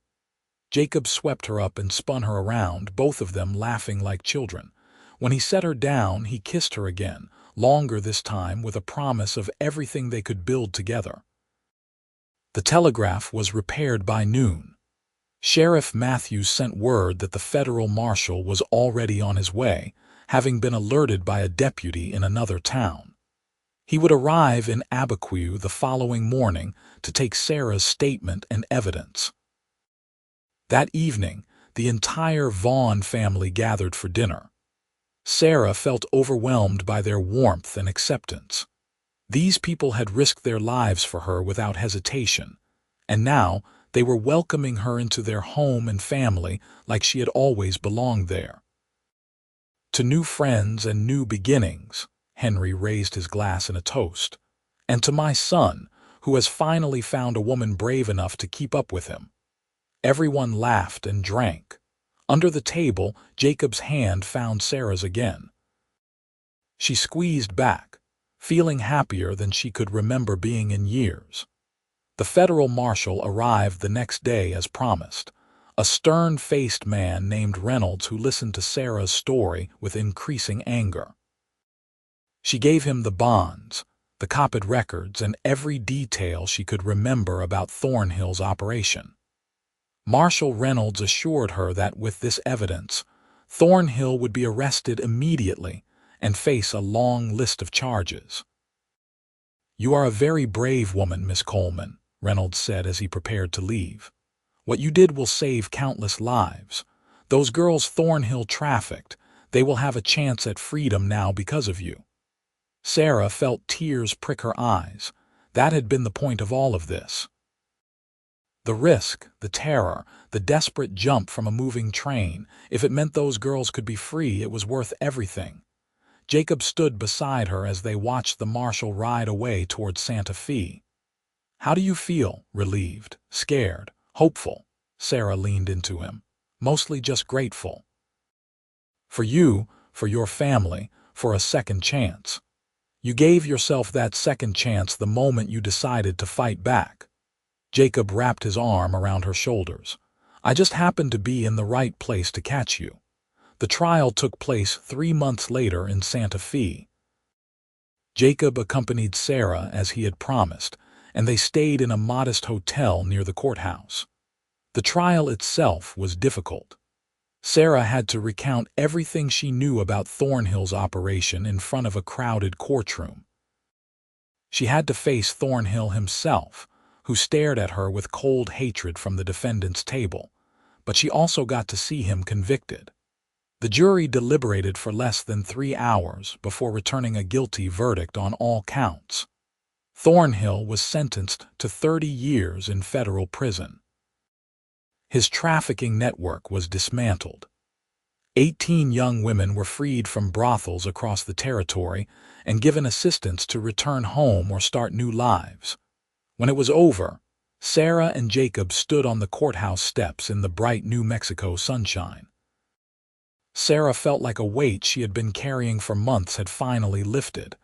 Jacob swept her up and spun her around, both of them laughing like children. When he set her down, he kissed her again, longer this time, with a promise of everything they could build together. The telegraph was repaired by noon. Sheriff Matthews sent word that the federal marshal was already on his way, having been alerted by a deputy in another town. He would arrive in Abiquiu the following morning to take Sarah's statement and evidence. That evening, the entire Vaughn family gathered for dinner. Sarah felt overwhelmed by their warmth and acceptance. These people had risked their lives for her without hesitation, and now they were welcoming her into their home and family like she had always belonged there. To new friends and new beginnings, Henry raised his glass in a toast, and to my son, who has finally found a woman brave enough to keep up with him. Everyone laughed and drank. Under the table, Jacob's hand found Sarah's again. She squeezed back, feeling happier than she could remember being in years. The federal marshal arrived the next day as promised, a stern-faced man named Reynolds who listened to Sarah's story with increasing anger. She gave him the bonds, the copied records, and every detail she could remember about Thornhill's operation. Marshal Reynolds assured her that with this evidence, Thornhill would be arrested immediately and face a long list of charges. You are a very brave woman, Miss Coleman, Reynolds said as he prepared to leave. What you did will save countless lives. Those girls Thornhill trafficked, they will have a chance at freedom now because of you. Sarah felt tears prick her eyes. That had been the point of all of this. The risk, the terror, the desperate jump from a moving train, if it meant those girls could be free, it was worth everything. Jacob stood beside her as they watched the marshal ride away toward Santa Fe. How do you feel? Relieved, scared, hopeful? Sarah leaned into him. Mostly just grateful. For you, for your family, for a second chance. You gave yourself that second chance the moment you decided to fight back. Jacob wrapped his arm around her shoulders. I just happened to be in the right place to catch you." The trial took place 3 months later in Santa Fe. Jacob accompanied Sarah as he had promised, and they stayed in a modest hotel near the courthouse. The trial itself was difficult. Sarah had to recount everything she knew about Thornhill's operation in front of a crowded courtroom. She had to face Thornhill himself, who stared at her with cold hatred from the defendant's table, but she also got to see him convicted. The jury deliberated for less than 3 hours before returning a guilty verdict on all counts. Thornhill was sentenced to 30 years in federal prison. His trafficking network was dismantled. 18 young women were freed from brothels across the territory and given assistance to return home or start new lives. When it was over, Sarah and Jacob stood on the courthouse steps in the bright New Mexico sunshine. Sarah felt like a weight she had been carrying for months had finally lifted.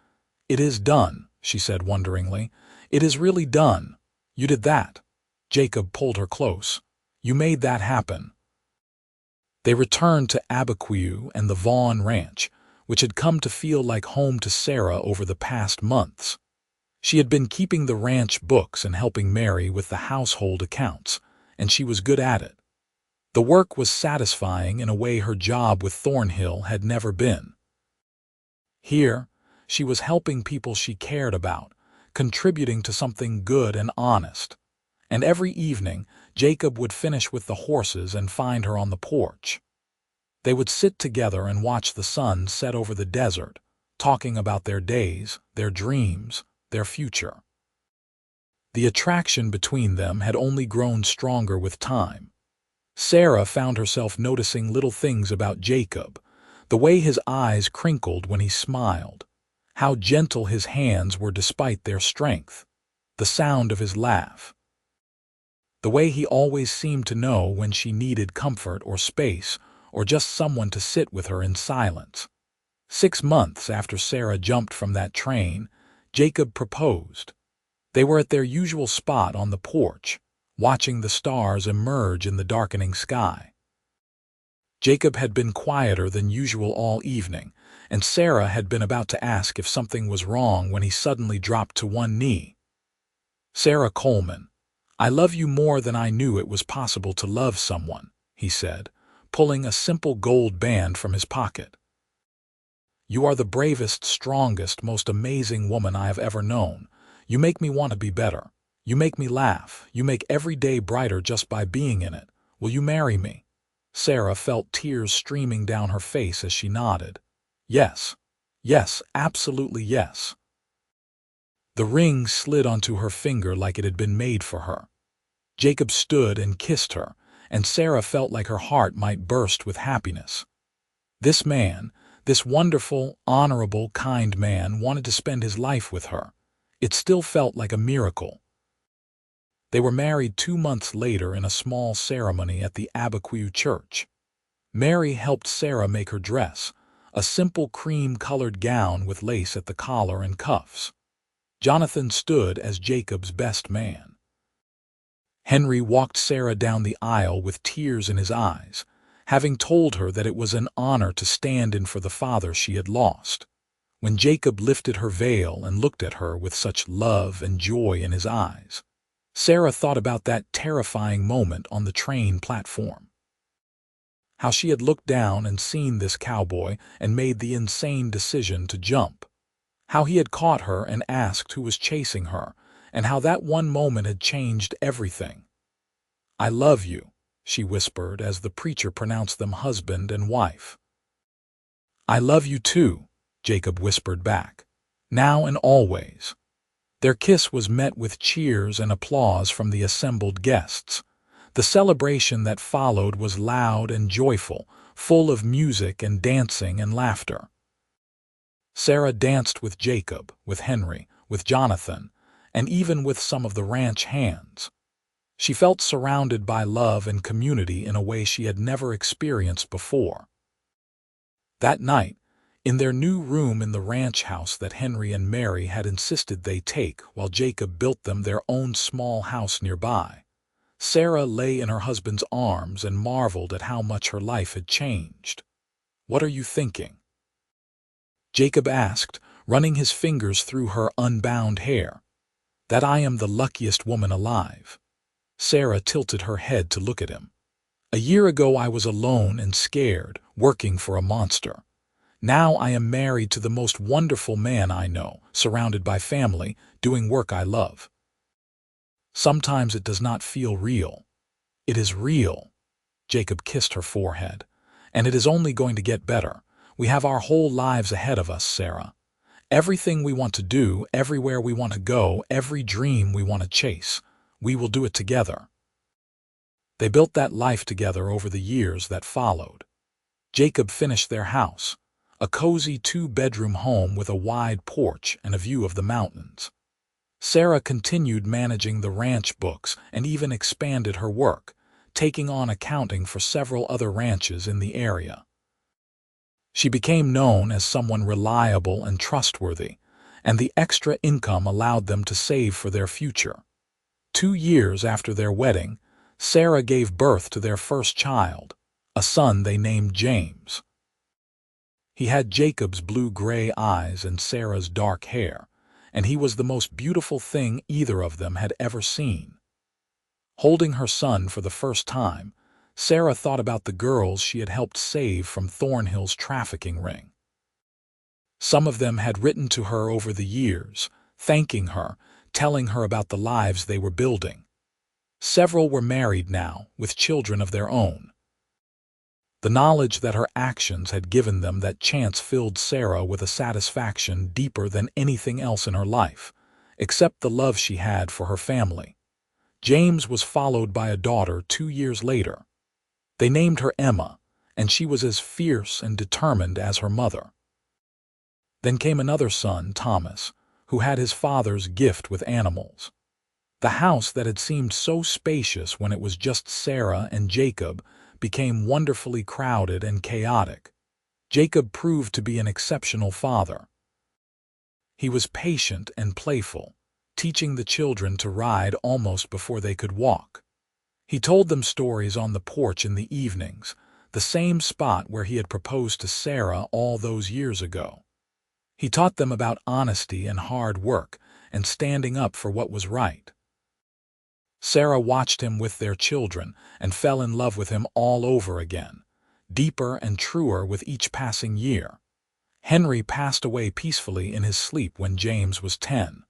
"It is done," she said wonderingly. "It is really done. You did that." Jacob pulled her close. "You made that happen." They returned to Abiquiu and the Vaughn Ranch, which had come to feel like home to Sarah over the past months. She had been keeping the ranch books and helping Mary with the household accounts, and she was good at it. The work was satisfying in a way her job with Thornhill had never been. Here, she was helping people she cared about, contributing to something good and honest. And every evening, Jacob would finish with the horses and find her on the porch. They would sit together and watch the sun set over the desert, talking about their days, their dreams, their future. The attraction between them had only grown stronger with time. Sarah found herself noticing little things about Jacob, the way his eyes crinkled when he smiled, how gentle his hands were despite their strength, the sound of his laugh, the way he always seemed to know when she needed comfort or space or just someone to sit with her in silence. 6 months after Sarah jumped from that train, Jacob proposed. They were at their usual spot on the porch, watching the stars emerge in the darkening sky. Jacob had been quieter than usual all evening, and Sarah had been about to ask if something was wrong when he suddenly dropped to one knee. "Sarah Coleman, I love you more than I knew it was possible to love someone," he said, pulling a simple gold band from his pocket. "You are the bravest, strongest, most amazing woman I have ever known. You make me want to be better. You make me laugh. You make every day brighter just by being in it. Will you marry me?" Sarah felt tears streaming down her face as she nodded. "Yes. Yes, absolutely yes." The ring slid onto her finger like it had been made for her. Jacob stood and kissed her, and Sarah felt like her heart might burst with happiness. This man, this wonderful, honorable, kind man, wanted to spend his life with her. It still felt like a miracle. They were married 2 months later in a small ceremony at the Abiquiu church. Mary helped Sarah make her dress, a simple cream-colored gown with lace at the collar and cuffs. Jonathan stood as Jacob's best man. Henry walked Sarah down the aisle with tears in his eyes, having told her that it was an honor to stand in for the father she had lost. When Jacob lifted her veil and looked at her with such love and joy in his eyes, Sarah thought about that terrifying moment on the train platform. How she had looked down and seen this cowboy and made the insane decision to jump. How he had caught her and asked who was chasing her, and how that one moment had changed everything. "I love you," she whispered as the preacher pronounced them husband and wife. "I love you too," Jacob whispered back, "now and always." Their kiss was met with cheers and applause from the assembled guests. The celebration that followed was loud and joyful, full of music and dancing and laughter. Sarah danced with Jacob, with Henry, with Jonathan, and even with some of the ranch hands. She felt surrounded by love and community in a way she had never experienced before. That night, in their new room in the ranch house that Henry and Mary had insisted they take while Jacob built them their own small house nearby, Sarah lay in her husband's arms and marveled at how much her life had changed. "What are you thinking?" Jacob asked, running his fingers through her unbound hair. "That I am the luckiest woman alive." Sarah tilted her head to look at him. "A year ago I was alone and scared, working for a monster. Now I am married to the most wonderful man I know, surrounded by family, doing work I love." "Sometimes it does not feel real." "It is real." Jacob kissed her forehead. "And it is only going to get better. We have our whole lives ahead of us, Sarah. Everything we want to do, everywhere we want to go, every dream we want to chase, we will do it together." They built that life together over the years that followed. Jacob finished their house, a cozy 2-bedroom home with a wide porch and a view of the mountains. Sarah continued managing the ranch books and even expanded her work, taking on accounting for several other ranches in the area. She became known as someone reliable and trustworthy, and the extra income allowed them to save for their future. 2 years after their wedding, Sarah gave birth to their first child, a son they named James. He had Jacob's blue-gray eyes and Sarah's dark hair, and he was the most beautiful thing either of them had ever seen. Holding her son for the first time, Sarah thought about the girls she had helped save from Thornhill's trafficking ring. Some of them had written to her over the years, thanking her, telling her about the lives they were building. Several were married now, with children of their own. The knowledge that her actions had given them that chance filled Sarah with a satisfaction deeper than anything else in her life, except the love she had for her family. James was followed by a daughter 2 years later. They named her Emma, and she was as fierce and determined as her mother. Then came another son, Thomas, who had his father's gift with animals. The house that had seemed so spacious when it was just Sarah and Jacob became wonderfully crowded and chaotic. Jacob proved to be an exceptional father. He was patient and playful, teaching the children to ride almost before they could walk. He told them stories on the porch in the evenings, the same spot where he had proposed to Sarah all those years ago. He taught them about honesty and hard work and standing up for what was right. Sarah watched him with their children and fell in love with him all over again, deeper and truer with each passing year. Henry passed away peacefully in his sleep when James was 10.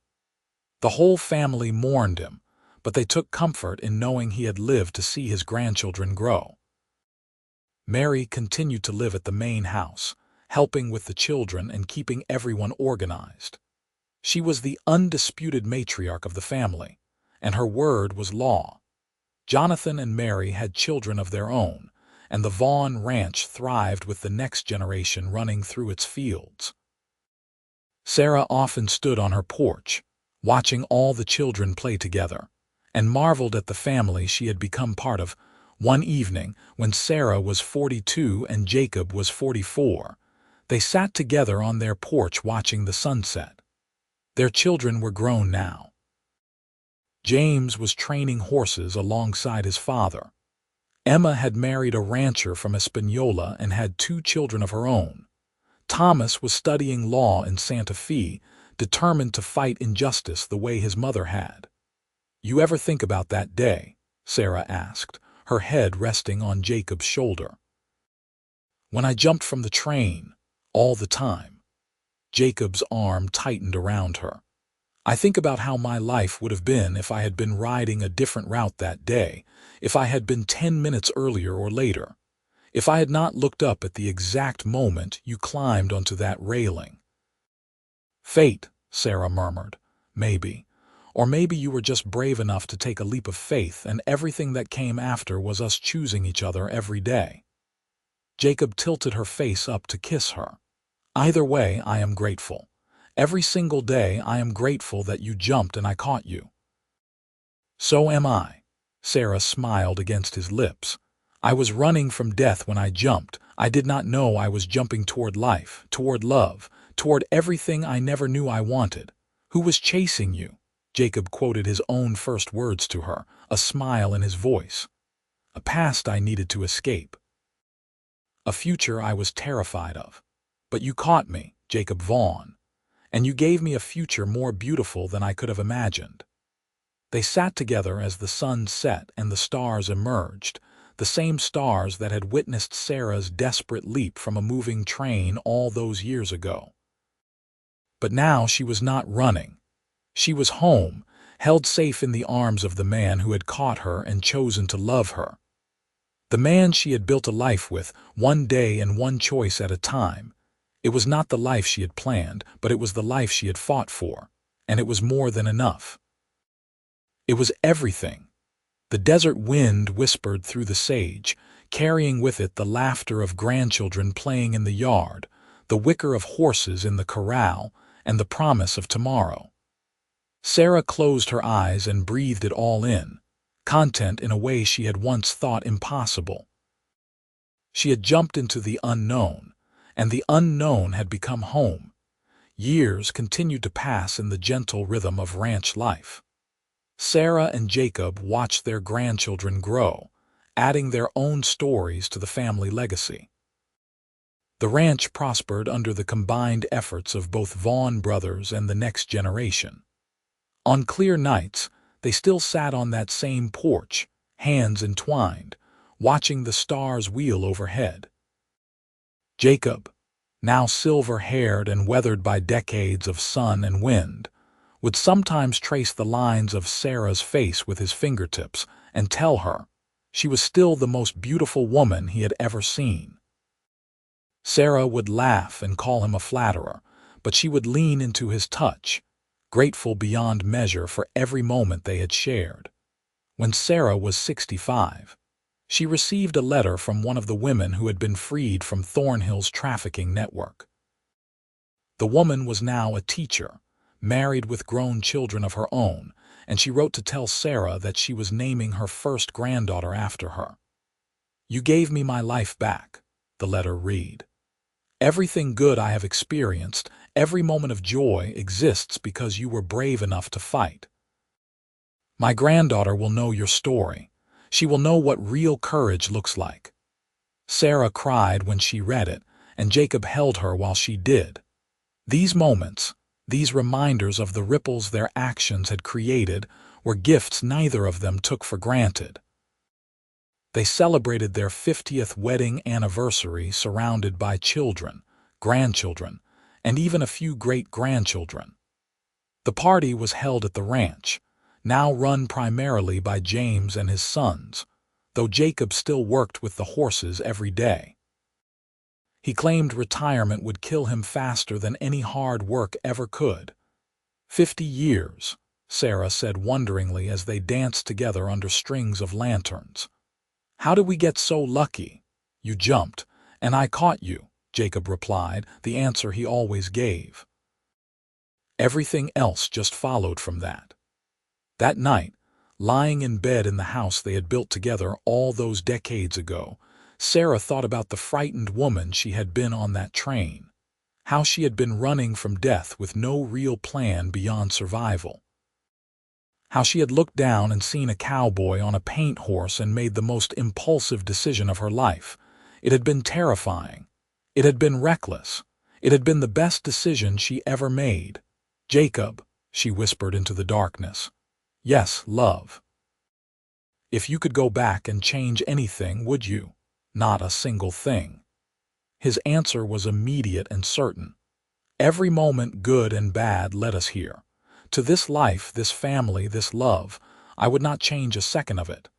The whole family mourned him, but they took comfort in knowing he had lived to see his grandchildren grow. Mary continued to live at the main house, helping with the children and keeping everyone organized. She was the undisputed matriarch of the family, and her word was law. Jonathan and Mary had children of their own, and the Vaughn ranch thrived with the next generation running through its fields. Sarah often stood on her porch, watching all the children play together, and marveled at the family she had become part of. One evening, when Sarah was 42 and Jacob was 44, they sat together on their porch watching the sunset. Their children were grown now. James was training horses alongside his father. Emma had married a rancher from Espanola and had 2 children of her own. Thomas was studying law in Santa Fe, determined to fight injustice the way his mother had. "You ever think about that day?" Sarah asked, her head resting on Jacob's shoulder. "When I jumped from the train, all the time." Jacob's arm tightened around her. "I think about how my life would have been if I had been riding a different route that day, if I had been 10 minutes earlier or later, if I had not looked up at the exact moment you climbed onto that railing." "Fate," Sarah murmured. "Maybe. Or maybe you were just brave enough to take a leap of faith and everything that came after was us choosing each other every day." Jacob tilted her face up to kiss her. "Either way, I am grateful. Every single day I am grateful that you jumped and I caught you." "So am I." Sarah smiled against his lips. "I was running from death when I jumped. I did not know I was jumping toward life, toward love, toward everything I never knew I wanted. Who was chasing you?" Jacob quoted his own first words to her, a smile in his voice. A past I needed to escape. A future I was terrified of. But you caught me, Jacob Vaughn, and you gave me a future more beautiful than I could have imagined. They sat together as the sun set and the stars emerged, the same stars that had witnessed Sarah's desperate leap from a moving train all those years ago. But now she was not running. She was home, held safe in the arms of the man who had caught her and chosen to love her. The man she had built a life with, one day and one choice at a time. It was not the life she had planned, but it was the life she had fought for, and it was more than enough. It was everything. The desert wind whispered through the sage, carrying with it the laughter of grandchildren playing in the yard, the whicker of horses in the corral, and the promise of tomorrow. Sarah closed her eyes and breathed it all in, content in a way she had once thought impossible. She had jumped into the unknown, and the unknown had become home. Years continued to pass in the gentle rhythm of ranch life. Sarah and Jacob watched their grandchildren grow, adding their own stories to the family legacy. The ranch prospered under the combined efforts of both Vaughn brothers and the next generation. On clear nights, they still sat on that same porch, hands entwined, watching the stars wheel overhead. Jacob, now silver-haired and weathered by decades of sun and wind, would sometimes trace the lines of Sarah's face with his fingertips and tell her she was still the most beautiful woman he had ever seen. Sarah would laugh and call him a flatterer, but she would lean into his touch, grateful beyond measure for every moment they had shared. When Sarah was 65, she received a letter from one of the women who had been freed from Thornhill's trafficking network. The woman was now a teacher, married with grown children of her own, and she wrote to tell Sarah that she was naming her first granddaughter after her. "You gave me my life back," the letter read. "Everything good I have experienced, every moment of joy exists because you were brave enough to fight. My granddaughter will know your story. She will know what real courage looks like." Sarah cried when she read it, and Jacob held her while she did. These moments, these reminders of the ripples their actions had created, were gifts neither of them took for granted. They celebrated their 50th wedding anniversary surrounded by children, grandchildren, and even a few great-grandchildren. The party was held at the ranch, now run primarily by James and his sons, though Jacob still worked with the horses every day. He claimed retirement would kill him faster than any hard work ever could. 50 years, Sarah said wonderingly as they danced together under strings of lanterns. "How did we get so lucky?" "You jumped, and I caught you," Jacob replied, the answer he always gave. Everything else just followed from that. That night, lying in bed in the house they had built together all those decades ago, Sarah thought about the frightened woman she had been on that train, how she had been running from death with no real plan beyond survival, how she had looked down and seen a cowboy on a paint horse and made the most impulsive decision of her life. It had been terrifying. It had been reckless. It had been the best decision she ever made. "Jacob," she whispered into the darkness. "Yes, love. If you could go back and change anything, would you?" "Not a single thing." His answer was immediate and certain. "Every moment, good and bad, led us here. To this life, this family, this love, I would not change a second of it."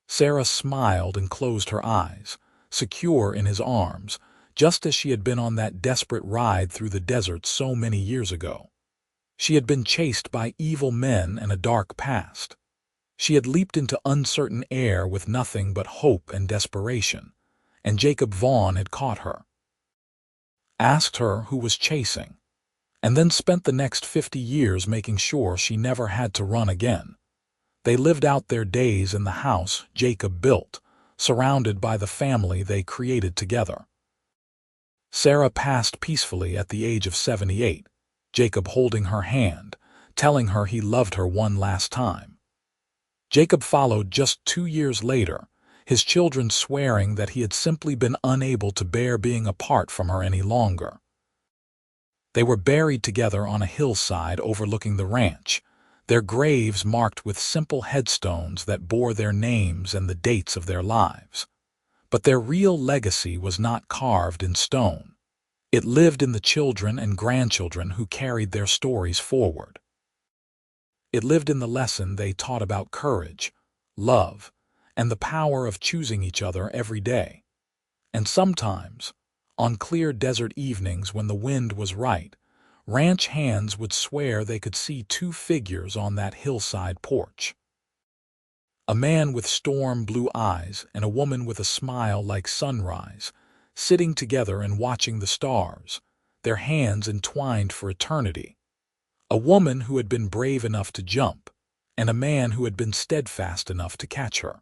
Sarah smiled and closed her eyes, secure in his arms, just as she had been on that desperate ride through the desert so many years ago. She had been chased by evil men and a dark past. She had leaped into uncertain air with nothing but hope and desperation, and Jacob Vaughn had caught her, asked her who was chasing, and then spent the next 50 years making sure she never had to run again. They lived out their days in the house Jacob built, surrounded by the family they created together. Sarah passed peacefully at the age of 78, Jacob holding her hand, telling her he loved her one last time. Jacob followed just 2 years later, his children swearing that he had simply been unable to bear being apart from her any longer. They were buried together on a hillside overlooking the ranch, their graves marked with simple headstones that bore their names and the dates of their lives. But their real legacy was not carved in stone. It lived in the children and grandchildren who carried their stories forward. It lived in the lesson they taught about courage, love, and the power of choosing each other every day. And sometimes, on clear desert evenings when the wind was right, ranch hands would swear they could see two figures on that hillside porch. A man with storm-blue eyes and a woman with a smile like sunrise, sitting together and watching the stars, their hands entwined for eternity. A woman who had been brave enough to jump, and a man who had been steadfast enough to catch her.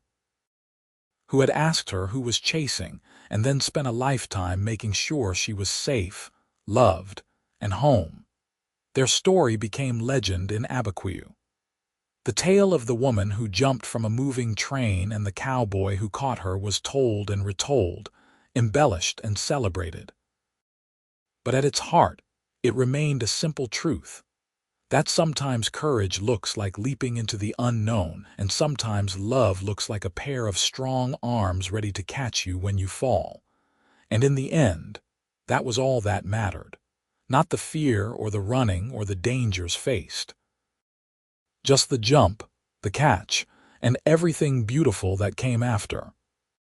Who had asked her who was chasing, and then spent a lifetime making sure she was safe, loved, and home. Their story became legend in Abiquiu. The tale of the woman who jumped from a moving train and the cowboy who caught her was told and retold, embellished and celebrated. But at its heart, it remained a simple truth. That sometimes courage looks like leaping into the unknown, and sometimes love looks like a pair of strong arms ready to catch you when you fall. And in the end, that was all that mattered. Not the fear or the running or the dangers faced. Just the jump, the catch, and everything beautiful that came after.